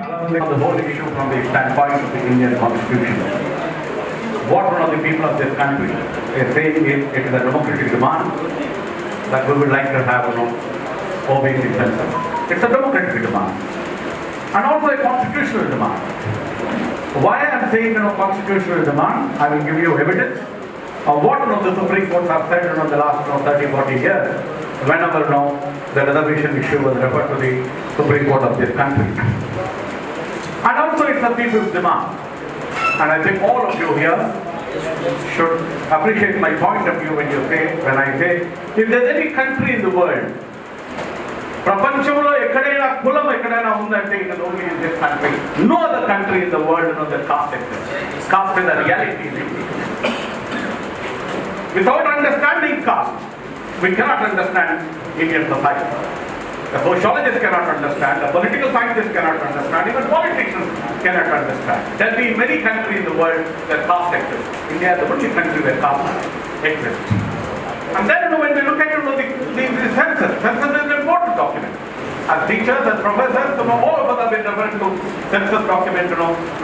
the whole issue from the standpoint of the Indian Constitution. What one of the people of this country is saying is it is a democratic demand that we would like to have OBC census. It's a democratic demand and also a constitutional demand. Why I am saying constitutional demand, I will give you evidence of what the Supreme Court have said in the last 30-40 years whenever the reservation issue was referred to the Supreme Court of this country. And also it's a people's demand. And I think all of you here should appreciate my point of view when I say, if there's any country in the world, ప్రపంచంలో ఎక్కడైనా కులం ఎక్కడైనా ఉందంటే it is only in this country. No other country in the world knows that caste exists. Caste is a reality. Without understanding caste, we cannot understand Indian society. The sociologists cannot understand, the political scientists cannot understand, even politicians cannot understand. There will be many countries in the world where caste exists. India is the only country where caste exists. And then when we look at the census is an important document. As teachers, as professors, all of us have been referring to census document,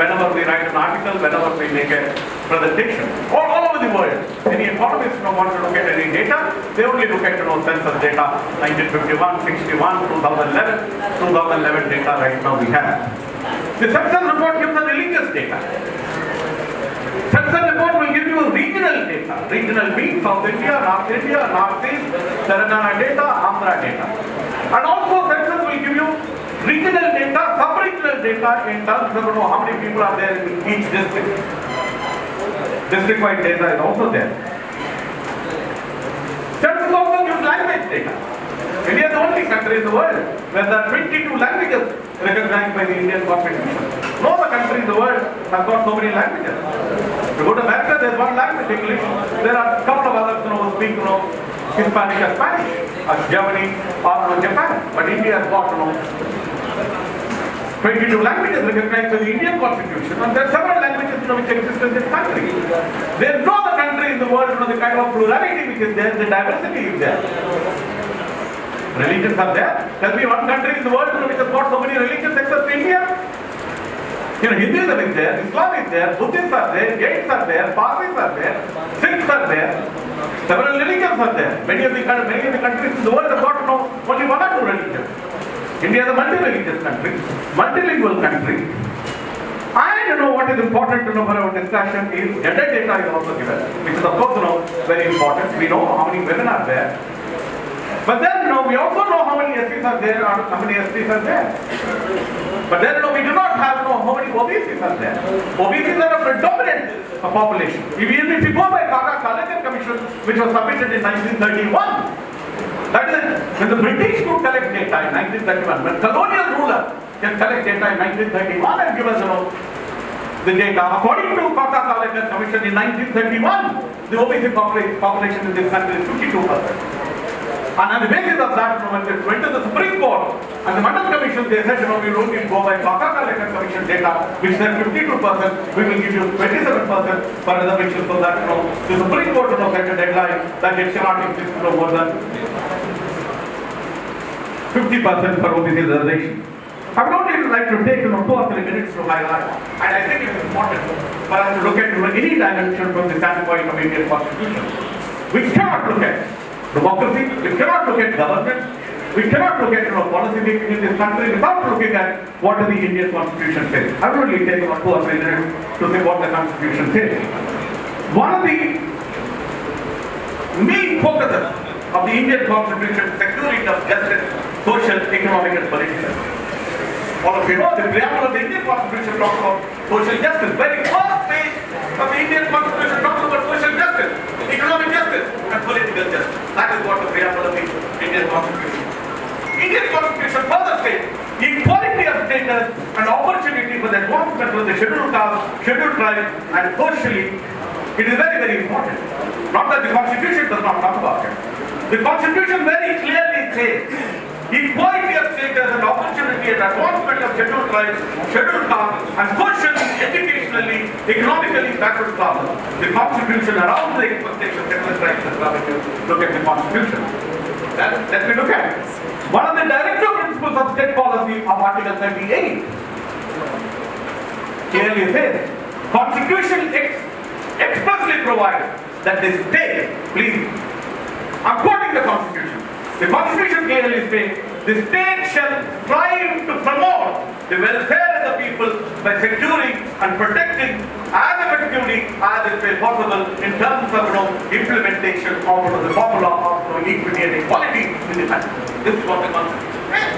whenever we write an article, whenever we make a presentation. All over the world, any economists want to look at any data, they only look at census data, 1951, 61, 2011 data right now we have. The census report gives the religious data. Census report will give you regional data. Regional means South India, Northeast, Telangana data, Andhra data. And also census will give you regional data, sub-regional data in terms of how many people are there in each district. District-wide data is also there. Census also gives language data. India is the only country in the world where there are 22 languages recognized by the Indian Constitution. No other country in the world has got so many languages. If you go to America, there is one language, English. There are a couple of others who speak Hispanic or Spanish, as Germany or Japan. But India has got 22 languages recognized by the Indian Constitution, and there are several languages which exist in this country. There is no other country in the world the kind of plurality which is there, the diversity is there. Religions are there. Tell me one country in the world which has got so many religions except India. Hinduism is there, Islam is there, Buddhists are there, Jains are there, Parsis are there, Sikhs are there. Several religions are there. Many of the countries in the world have got only one or two religions. India is a multi-religious country, multilingual country. And what is important to know for our discussion is gender data is also given, which is of course very important. We know how many women are there. But then we also know how many SCs are there or how many STs are there. But then we do not have how many OBCs are there. OBCs are a predominant population. Even if you go by Caste Commission, which was submitted in 1931, that is when the British could collect data in 1931, when colonial ruler can collect data in 1931 and give us the data. According to Caste Commission in 1931, the OBC population in this country is 52%. And on the basis of that, when they went to the Supreme Court and the Mandal Commission, they said, we don't need to go by Caste Commission data, which said 52%, we will give you 27% for reservation, so that the Supreme Court set a deadline that it cannot exist more than 50% for OBC reservation. I would only like to take 2 or 3 minutes to highlight, and I think it is important for us to look at any dimension from the standpoint of Indian Constitution. We cannot look at democracy, we cannot look at government, we cannot look at policy making in this country without looking at what the Indian Constitution says. I will only take 2 or 3 minutes to say what the Constitution says. One of the main focuses of the Indian Constitution is security of justice, social, economic and political. All of you know the preamble of the Indian Constitution talks about social justice. Very first page of the Indian Constitution talks about social justice, economic justice and political justice. That is what the preamble of the Indian Constitution. Indian Constitution further says equality of status and opportunity for the advancement of the scheduled caste, scheduled tribe and socially. It is very, very important. Not that the Constitution does not talk about it. The Constitution very clearly says equality of status and opportunity and advancement of scheduled tribes, scheduled castes and socially, educationally, economically backward classes. The Constitution around the expectations of scheduled tribes and classes. Look at the Constitution. Let me look at it. One of the directive principles of state policy of Article 38 clearly says, Constitution expressly provides that the state, please, I'm quoting the Constitution. The Constitution clearly states, the state shall strive to promote the welfare of the people by securing and protecting as effectively as it may possible in terms of implementation of the formula of equity and equality in the country. This is what the Constitution says.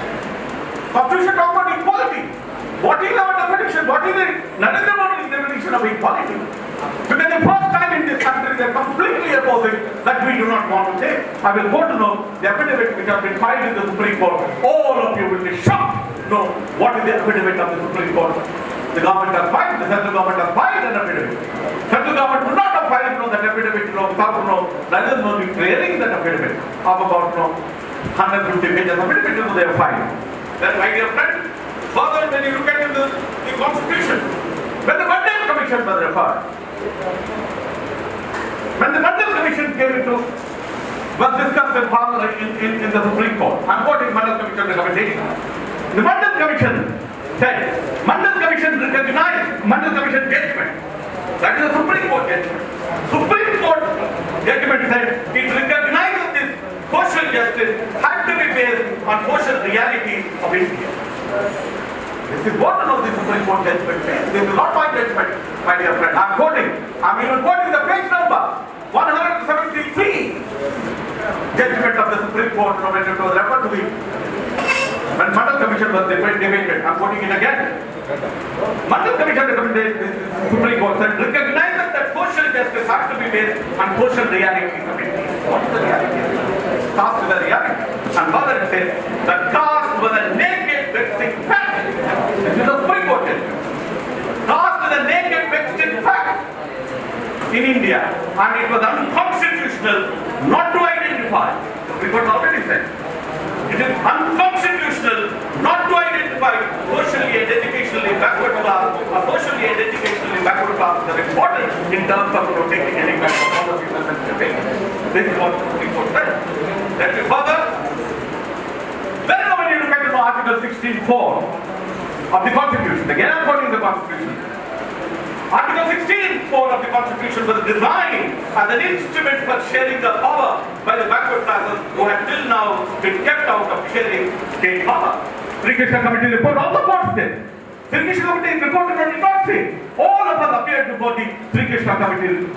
Constitution talks about equality. What is our definition? What is it? Narendra Modi's definition of equality? Because the first time in this country they are completely opposing that we do not want to take. I will go to know the affidavit which has been filed in the Supreme Court. All of you will be shocked to know what is the affidavit of the Supreme Court. The government has filed, the central government has filed an affidavit. Central government would not have filed that affidavit, rather than clearing that affidavit of about 150 pages of affidavit they have filed. Then, my dear friend, further when you look at the Constitution, when the Blatant Commission was referred, when the Blatant Commission was discussed in the Supreme Court, I'm quoting Blatant Commission recommendation. The Blatant Commission said, Blatant Commission recognized Blatant Commission judgment. That is a Supreme Court judgment. Supreme Court judgment said it recognizes this social justice had to be based on social reality of India. This is what the Supreme Court judgment says. This is not my judgment, my dear friend. I'm quoting. I'm even quoting the page number 173 judgment of the Supreme Court when it was referred to the when Blatant Commission was debated. I'm quoting it again. Blatant Commission recommended the Supreme Court said recognizes that social justice has to be based on social realities of India. What is the reality? Caste is a reality. And further it says that caste was a naked vexing fact. This is a Supreme Court judgment. Caste is a naked vexing fact in India, and it was unconstitutional not to identify. The Supreme Court already said it is unconstitutional not to identify socially and educationally backward class or socially and educationally backward classes are important in terms of taking any kind of policies and debate. This is what the Supreme Court said. Let me further. Then when you look at Article 16.4 of the Constitution, again I'm quoting the Constitution. Article 16.4 of the Constitution was designed as an instrument for sharing the power by the backward classes who had till now been kept out of sharing state power. Sri Krishna Committee report also quotes this. Sri Krishna Committee report did not say. All of us appeared before the Sri Krishna Commission.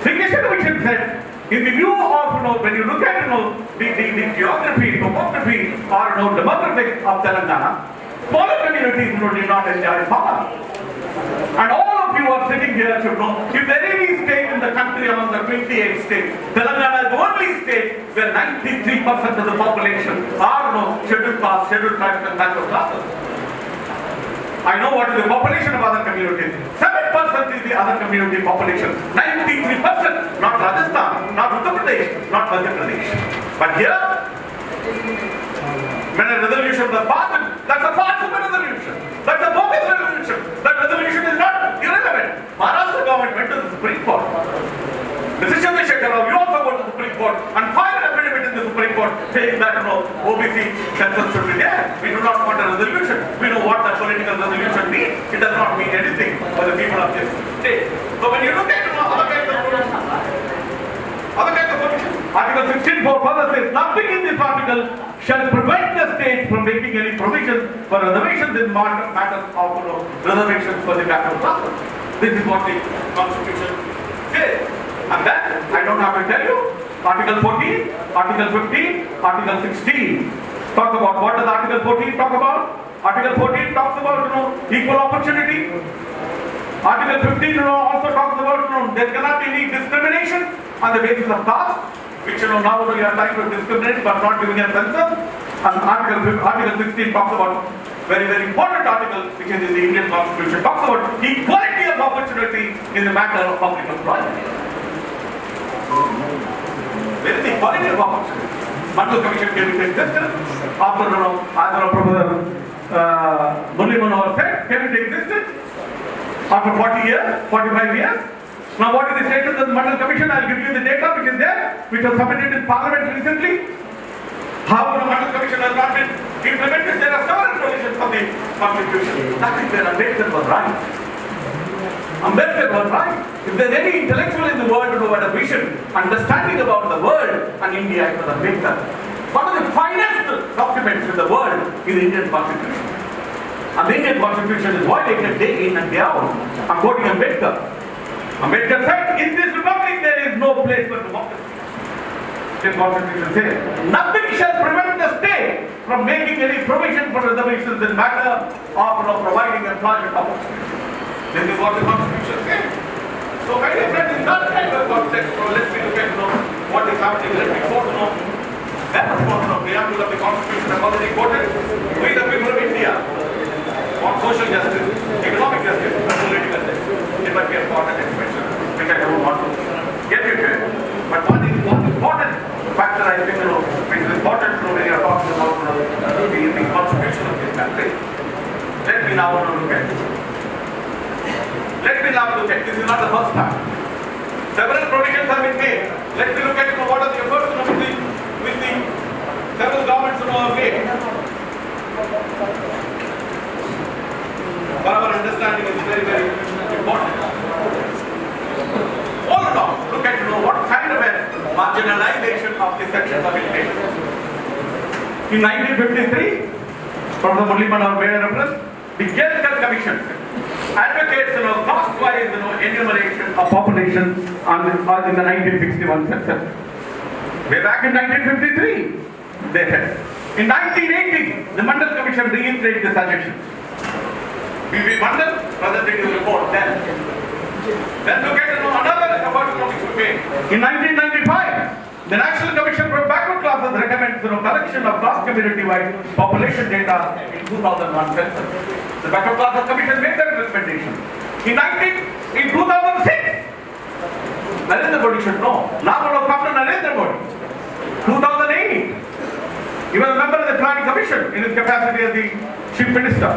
Sri Krishna Commission said, in the view of when you look at the geography, topography, or demographics of Telangana, smaller communities did not enjoy power. And all of you are sitting here should know, if there is any state in the country among the 28 states, Telangana is the only state where 93% of the population are scheduled castes, scheduled tribes and backward classes. I know what is the population of other communities. 7% is the other community population. 93%, not Rajasthan, not Uttar Pradesh, not Madhya Pradesh. But here, when a resolution was passed, that's a part of a resolution. That's a bogus resolution. That resolution is not irrelevant. Maharashtra government went to the Supreme Court. Mr. Chandrasekhar Rao, you also go to the Supreme Court and file an affidavit in the Supreme Court saying that OBC census should be there. We do not want a resolution. We know what that political resolution means. It does not mean anything for the people of this state. So when you look at other kinds of provisions, Article 16.4 further says nothing in this article shall prevent the state from making any provisions for reservations in matters of reservations for the backward classes. This is what the Constitution says. And then, I don't have to tell you, Article 14, Article 15, Article 16 talk about, what does Article 14 talk about? Article 14 talks about equal opportunity. Article 15 also talks about there cannot be any discrimination on the basis of caste, which now we are trying to discriminate but not giving a census. And Article 16 talks about very, very important article which is in the Indian Constitution, talks about equality of opportunity in the matter of public employment. Where is the equality of opportunity? Mandal Commission came into existence after Professor Murli Manohar said, came into existence after 40 years, 45 years. Now what is the status of the Mandal Commission? I'll give you the data which is there, which was submitted in Parliament recently. How the Mandal Commission has not been implemented? There are several provisions of the Constitution. That is where Ambedkar was right. Ambedkar was right. If there's any intellectual in the world who had a vision, understanding about the world and India, it was Ambedkar. One of the finest documents in the world is the Indian Constitution. And the Indian Constitution is violated day in and day out. I'm quoting Ambedkar. Ambedkar said, in this republic there is no place for democracy. The Constitution says, nothing shall prevent the state from making any provision for reservations in matter of providing employment opportunities. This is what the Constitution says. So, my dear friends, in that kind of context, let me look at what is happening. Let me quote that portion of the preamble of the Constitution I've already quoted. We the people of India want social justice, economic justice, and political justice. It might be a important expression, which I don't want to get into it. But one important factor I think which is important when you are talking about the constitution of this country. Let me now look at it. This is not the first time. Several provisions have been made. Let me look at what are the efforts with the several governments have made. For our understanding is very, very important. All along, look at what kind of a marginalization of the sections have been made. In 1953, Professor Murali Manohar made a reference. The Caste Commission advocates cost-wise enumeration of population in the 1961 census. Way back in 1953, they said. In 1980, the Mandal Commission reiterated the suggestions. B.B. Mandal presented his report then. Then look at another effort which we made. In 1995, the National Commission for Backward Classes recommends collection of class community-wide population data in 2001 census. The Backward Classes Commission made that recommendation. In 2006, Narendra Modi should know. Now we will come to Narendra Modi. 2008, he was a member of the Planning Commission in his capacity as the Chief Minister.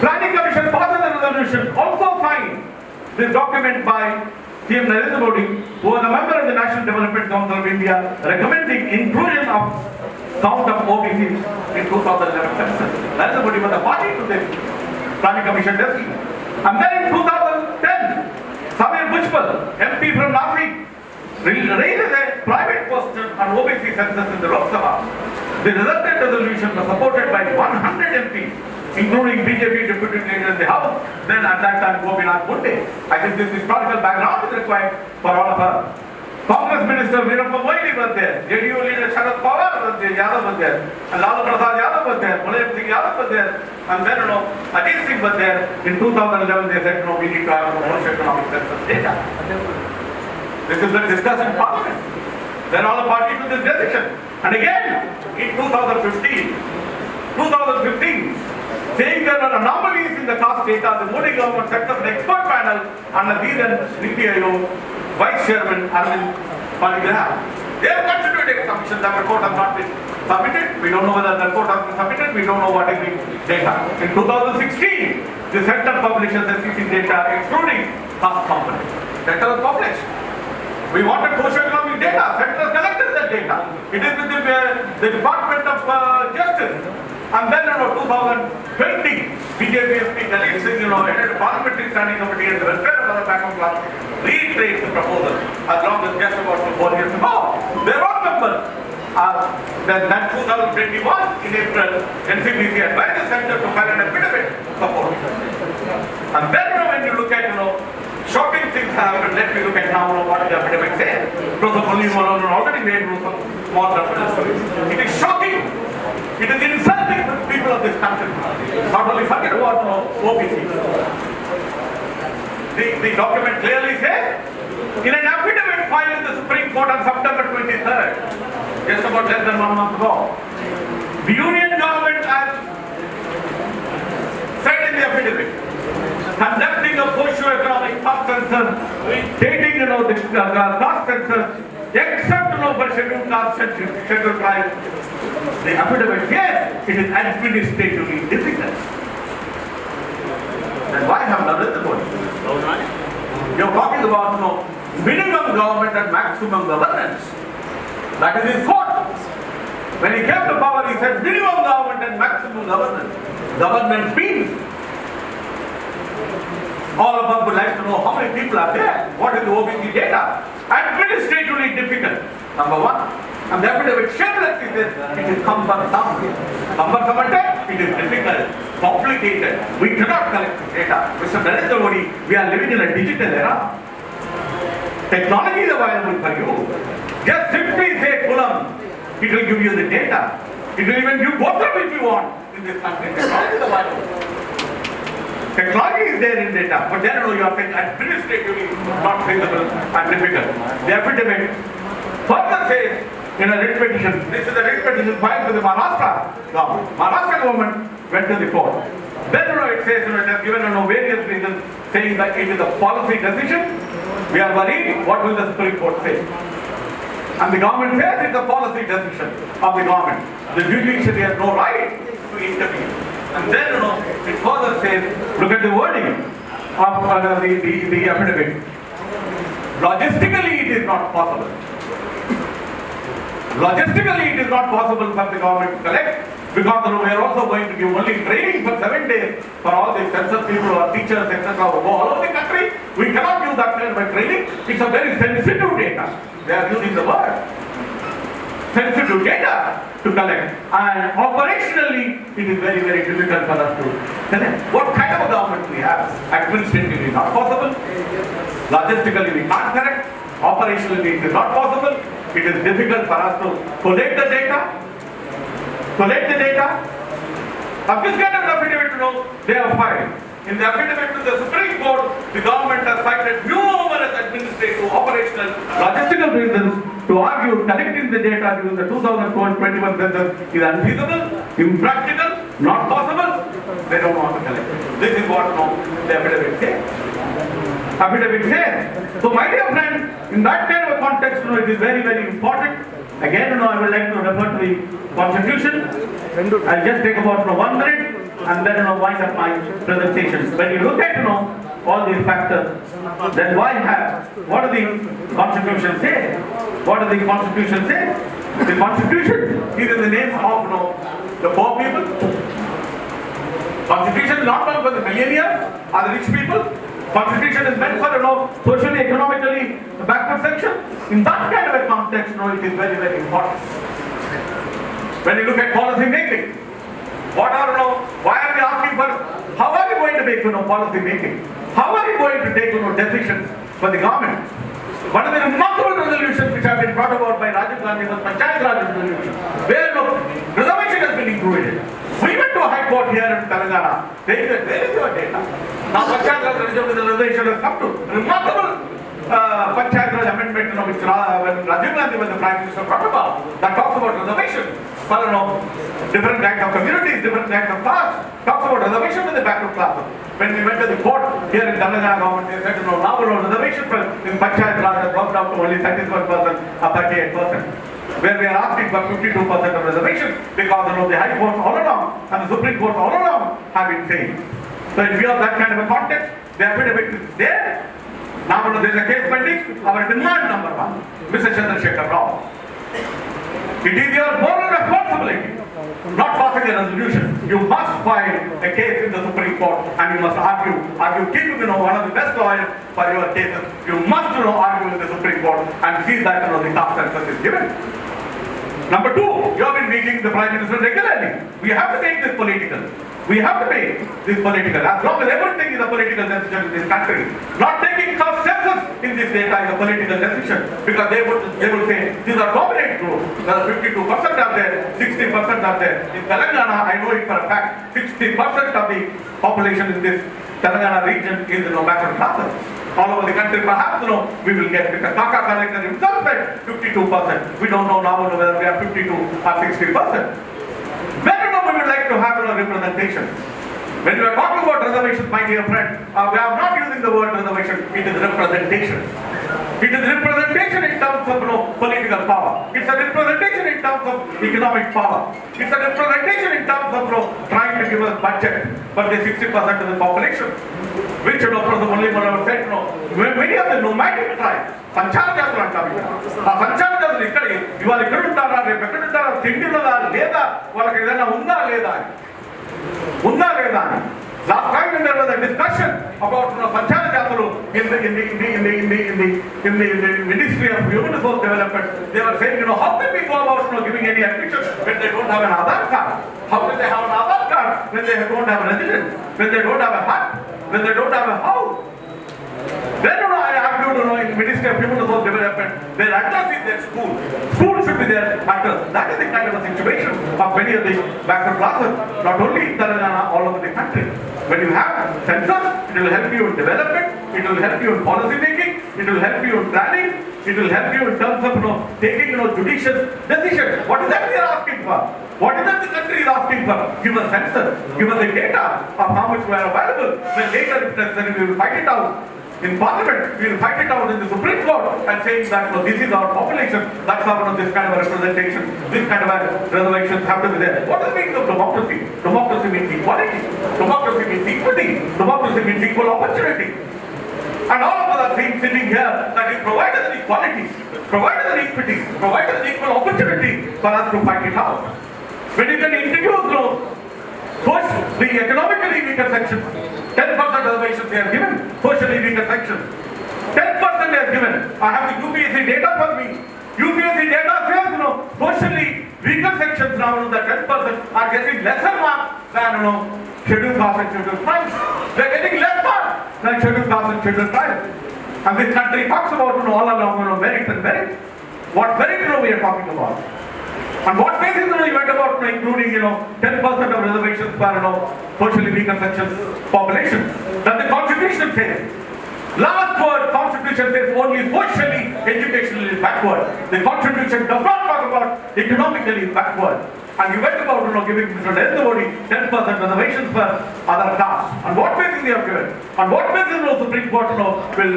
Planning Commission passes a resolution also signed this document by CM Narendra Modi, who was a member of the National Development Council of India, recommending inclusion of count of OBCs in 2011 census. Narendra Modi was a party to this Planning Commission decision. And then in 2010, Samir Bhujbal, MP from Nashik, raises a private question on OBC census in the Lok Sabha. The resultant resolution was supported by 100 MPs, including BJP deputy leader in the House, then at that time Gopinath Munde. I think this historical background is required for all of us. Congress Minister Veerappa Moily was there, JDU leader Sharad Pawar was there, Yadav was there, and Lalu Prasad Yadav was there, Mulayam Singh Yadav was there, and then Ajit Singh was there. In 2011 they said we need to have socio-economic census data. This is been discussed in Parliament. Then all the parties to this decision. And again, in 2015, saying there are anomalies in the caste data, the Modi government set up an expert panel under the then Niti Aayog Vice Chairman Arvind Panigraha. They have constituted a commission. The report has not been submitted. We don't know whether the report has been submitted. We don't know what is the data. In 2016, the center publishes SEC data excluding caste component. Data was published. We wanted socio-economic data. Center collected that data. It is with the Department of Justice. And then in 2020, BJP Dalit Singh, headed a parliamentary standing committee and the welfare of other backward class reiterates the proposal as long as just about 4 years ago. Their own members, then 2021 in April, NCBC advised the center to file an affidavit support. And then when you look at, shocking things happen. Let me look at now what the affidavit says. Professor Murali Manohar already made some small reference to it. It is shocking. It is insulting to the people of this country. Not only forget about OBC. The document clearly says, in an affidavit filed in the Supreme Court on September 23rd, just about less than 1 month ago, the Union government has said in the affidavit, conducting a socio-economic caste census, dating the caste census, except for scheduled caste and scheduled tribes. The affidavit, yes, it is administratively difficult. Then why have done it? You are talking about minimum government and maximum governance. That is his court. When he came to power, he said minimum government and maximum governance. Governance means all of us would like to know how many people are there, what is the OBC data. Administratively difficult, number one. And the affidavit shameless is it is cumbersome. Cumbersome, it is difficult, complicated. We cannot collect data. Mr. Narendra Modi, we are living in a digital era. Technology is available for you. Just simply say Kulam, it will give you the data. It will even give water if you want in this country. Technology is available. Technology is there in data, but then you are saying administratively not feasible and difficult. The affidavit further says in a writ petition, this is a writ petition filed with the Maharashtra government. Maharashtra government went to the court. Then it says it has given various reasons saying that it is a policy decision. We are worried what will the Supreme Court say. And the government says it's a policy decision of the government. The judiciary has no right to intervene. And then it further says, look at the wording of the affidavit. Logistically it is not possible. Logistically it is not possible for the government to collect, because we are also going to give only training for 7 days for all the census people or teachers, etc. who go all over the country. We cannot use that kind of training. It's a very sensitive data. They are using the word sensitive data to collect, and operationally it is very, very difficult for us to collect. What kind of a government we have? Administratively not possible. Logistically we can't collect. Operationally it is not possible. It is difficult for us to collect the data. Of this kind of affidavit, they have filed. In the affidavit to the Supreme Court, the government has cited numerous administrative, operational, logistical reasons to argue collecting the data during the 2021 census is unfeasible, impractical, not possible. They don't want to collect it. This is what the affidavit says. So my dear friend, in that kind of a context, it is very, very important. Again, I would like to refer to the Constitution. I'll just take about 1 minute and then wind up my presentation. When you look at all these factors, then what does the Constitution say? What does the Constitution say? The Constitution is in the name of the poor people. Constitution is not meant for the millionaires or the rich people. Constitution is meant for socially, economically backward section. In that kind of a context, it is very, very important. When you look at policy making, why are we asking for? How are we going to make policy making? How are we going to take decisions for the government? One of the remarkable resolutions which have been brought about by Rajiv Gandhi was Panchayat Raj resolution, where reservation has been included. We went to a high court here in Telangana, saying that where is your data? Now Panchayat Raj reservation has come to remarkable Panchayat Raj amendment, which when Rajiv Gandhi was the Prime Minister brought about, that talks about reservation for different kinds of communities, different kinds of castes, talks about reservation in the backward classes. When we went to the court here in Telangana government, they said now reservation in Panchayat Raj has worked out to only 31% or 38%. Where we are asking for 52% of reservation because the High Court all along and the Supreme Court all along have been saying. So in view of that kind of a context, the affidavit is there. Now there is a case pending. Our demand number 1, Mr. Chandrasekhar Rao. It is your moral responsibility, not passing a resolution. You must file a case in the Supreme Court and you must argue keeping one of the best lawyers for your cases. You must argue in the Supreme Court and see that the Caste Census is given. Number 2, you have been meeting the Prime Minister regularly. We have to make this political. We have to make this political. As long as everything is a political decision in this country, not taking Caste Census in this data is a political decision, because they would say these are dominant groups. There are 52% are there, 60% are there. In Telangana, I know it for a fact, 60% of the population in this Telangana region is backward classes. All over the country, perhaps we will get, because Kaka collector himself said 52%. We don't know now whether we are 52 or 60%. Then we would like to have representation. When we are talking about reservations, my dear friend, we are not using the word reservation, it is representation. It is representation in terms of political power. It's a representation in terms of economic power. It's a representation in terms of trying to give us budget for the 60% of the population. Which Professor Mullimala said, many of the nomadic tribes, Sanchara Jatru antaru. Sanchara Jatru ikkadi, ivalu ikkada untara, repu ekkada untara తిండి ఉన్నదా లేదా, వాళ్ళకి ఏదైనా ఉందా లేదా అని. Last time when there was a discussion about Sanchara Jaturu in the Ministry of Human Resource Development, they were saying, how can we go about giving any admission when they don't have an Aadhaar card? How can they have an Aadhaar card when they don't have a residence, when they don't have a hut, when they don't have a house? Then I have to in Ministry of Human Resource Development, their address is their school. School should be their address. That is the kind of a situation of many of the backward classes, not only in Telangana, all over the country. When you have census, it will help you in development, it will help you in policy making, it will help you in planning, it will help you in terms of taking judicious decisions. What is that we are asking for? What is that the country is asking for? Give us census, give us the data of how much we are available. Then later, if necessary, we will fight it out. In Parliament, we will fight it out in the Supreme Court and saying that this is our population, that's how this kind of a representation, this kind of a reservations have to be there. What is the meaning of democracy? Democracy means equality. Democracy means equity. Democracy means equal opportunity. And all of us are sitting here that you provided an equality, provided an equity, provided an equal opportunity for us to fight it out. When you can introduce push the economically weaker sections, 10% reservations they are given, socially weaker sections. 10% they are given. I have the UPSC data for me. UPSC data says, socially weaker sections now, the 10% are getting lesser marks than, scheduled caste and scheduled tribes. They are getting less marks than scheduled caste and scheduled tribes. And this country talks about, all along, merit and merit. What merit, we are talking about? And what basis you went about including 10% of reservations for socially weaker sections population? That the Constitution says. Last word, Constitution says only socially, educationally backward. The Constitution does not talk about economically backward. And you went about giving Mr. Narendra Modi 10% reservations for other castes. On what basis they have given? On what basis the Supreme Court will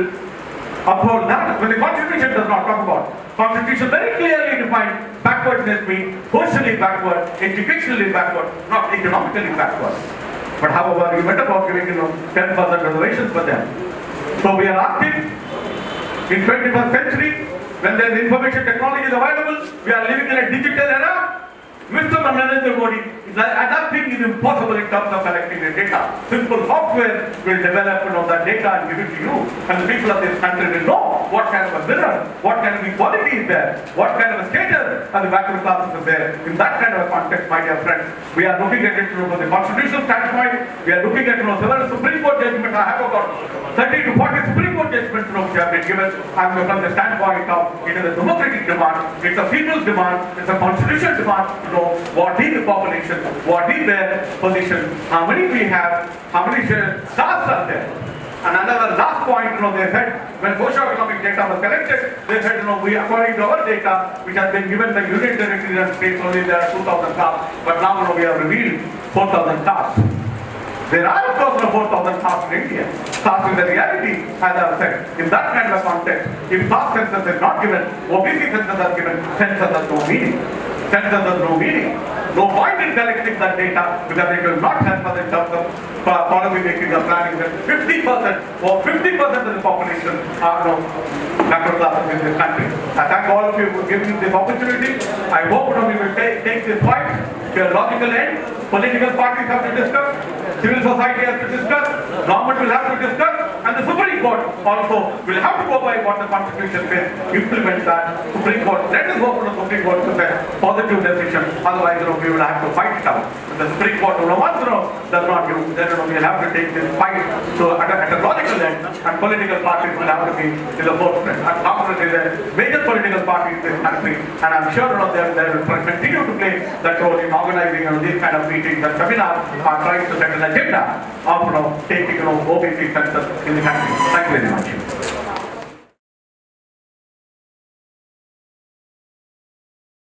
uphold that? When the Constitution does not talk about. Constitution very clearly defined backwardness means socially backward, educationally backward, not economically backward. But however, you went about giving 10% reservations for them. So we are asking, in 21st century, when there is information technology is available, we are living in a digital era. Mr. Narendra Modi, adapting is impossible in terms of collecting the data. Simple software will develop that data and give it to you. And the people of this country will know what kind of a mirror, what kind of equality is there, what kind of a status are the backward classes is there. In that kind of a context, my dear friends, we are looking at it from the constitutional standpoint, we are looking at several Supreme Court judgments. I have about 30 to 40 Supreme Court judgments which have been given. I'm from the standpoint of it is a democratic demand, it's a people's demand, it's a constitutional demand to know what is the population, what is their position, how many we have, how many castes are there. And another last point, they said, when socio-economic data was collected, they said, we according to our data, which has been given the union territories and states, only there are 2,000 castes, but now we have revealed 4,000 castes. There are of course 4,000 castes in India. Caste is the reality, as I have said. In that kind of context, if caste census is not given, OBC census is given, census has no meaning. Census has no meaning. No point in collecting that data because it will not help us in terms of policy making or planning. 50% or 50% of the population are backward classes in this country. I thank all of you for giving me this opportunity. I hope we will take this fight to a logical end. Political parties have to discuss, civil society has to discuss, government will have to discuss, and the Supreme Court also will have to go by what the Constitution says, implement that. Supreme Court, let us go for the Supreme Court to say positive decision, otherwise we will have to fight it out. The Supreme Court once does not give, then we will have to take this fight so at a logical end, and political parties will have to be in the forefront. And Congress is a major political party in this country, and I'm sure they will continue to play that role in organizing these kind of meetings and seminars are trying to set an agenda of taking OBC census in the country. Thank you very much.